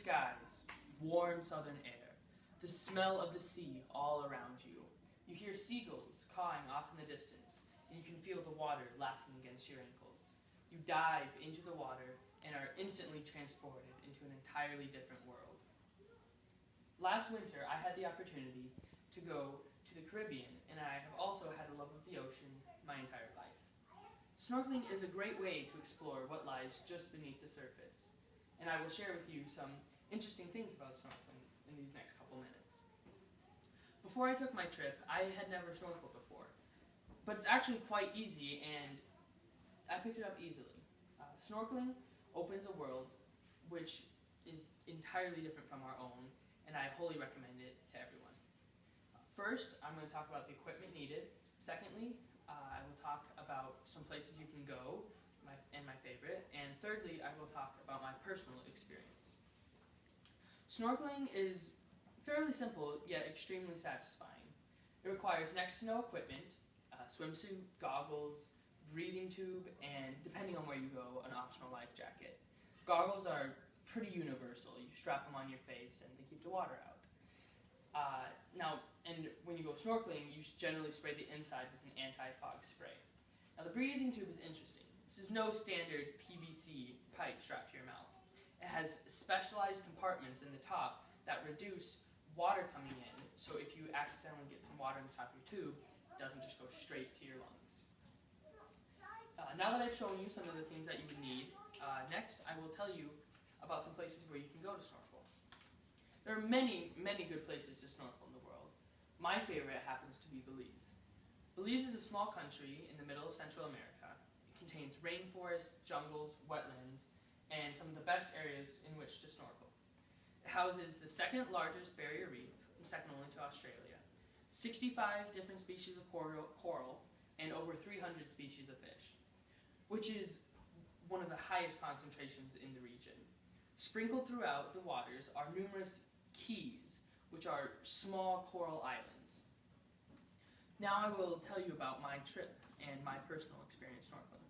skies, warm southern air, the smell of the sea all around you. You hear seagulls cawing off in the distance, and you can feel the water lapping against your ankles. You dive into the water and are instantly transported into an entirely different world. Last winter, I had the opportunity to go to the Caribbean, and I have also had a love of the ocean my entire life. Snorkeling is a great way to explore what lies just beneath the surface, and I will share with you some interesting things about snorkeling in these next couple minutes. Before I took my trip, I had never snorkeled before, but it's actually quite easy, and I picked it up easily. Snorkeling opens a world which is entirely different from our own, and I wholly recommend it to everyone. First, I'm going to talk about the equipment needed. Secondly, I will talk about some places you can go, my favorite. And thirdly, I will talk about my personal experience. Snorkeling is fairly simple, yet extremely satisfying. It requires next to no equipment, swimsuit, goggles, breathing tube, and depending on where you go, an optional life jacket. Goggles are pretty universal. You strap them on your face and they keep the water out. And when you go snorkeling, you generally spray the inside with an anti-fog spray. Now the breathing tube is interesting. This is no standard PVC pipe strapped to your mouth. It has specialized compartments in the top that reduce water coming in, so if you accidentally get some water in the top of your tube, it doesn't just go straight to your lungs. Now that I've shown you some of the things that you would need, next I will tell you about some places where you can go to snorkel. There are many, many good places to snorkel in the world. My favorite happens to be Belize. Belize is a small country in the middle of Central America. It contains rainforests, jungles, wetlands, and some of the best areas in which to snorkel. It houses the second largest barrier reef, second only to Australia, 65 different species of coral, and over 300 species of fish, which is one of the highest concentrations in the region. Sprinkled throughout the waters are numerous keys, which are small coral islands. Now I will tell you about my trip and my personal experience snorkeling.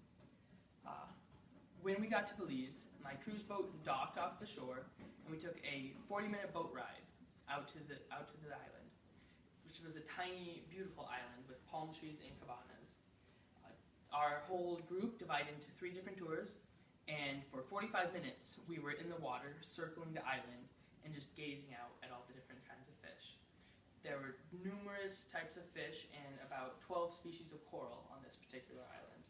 When we got to Belize, my cruise boat docked off the shore, and we took a 40-minute boat ride out to the island, which was a tiny, beautiful island with palm trees and cabanas. Our whole group divided into 3 different tours, and for 45 minutes we were in the water, circling the island, and just gazing out at all the different kinds of fish. There were numerous types of fish and about 12 species of coral on this particular island.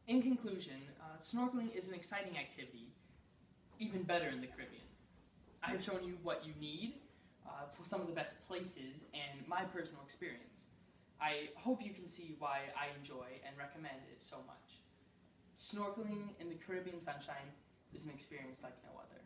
In conclusion, snorkeling is an exciting activity, even better in the Caribbean. I have shown you what you need for some of the best places and my personal experience. I hope you can see why I enjoy and recommend it so much. Snorkeling in the Caribbean sunshine is an experience like no other.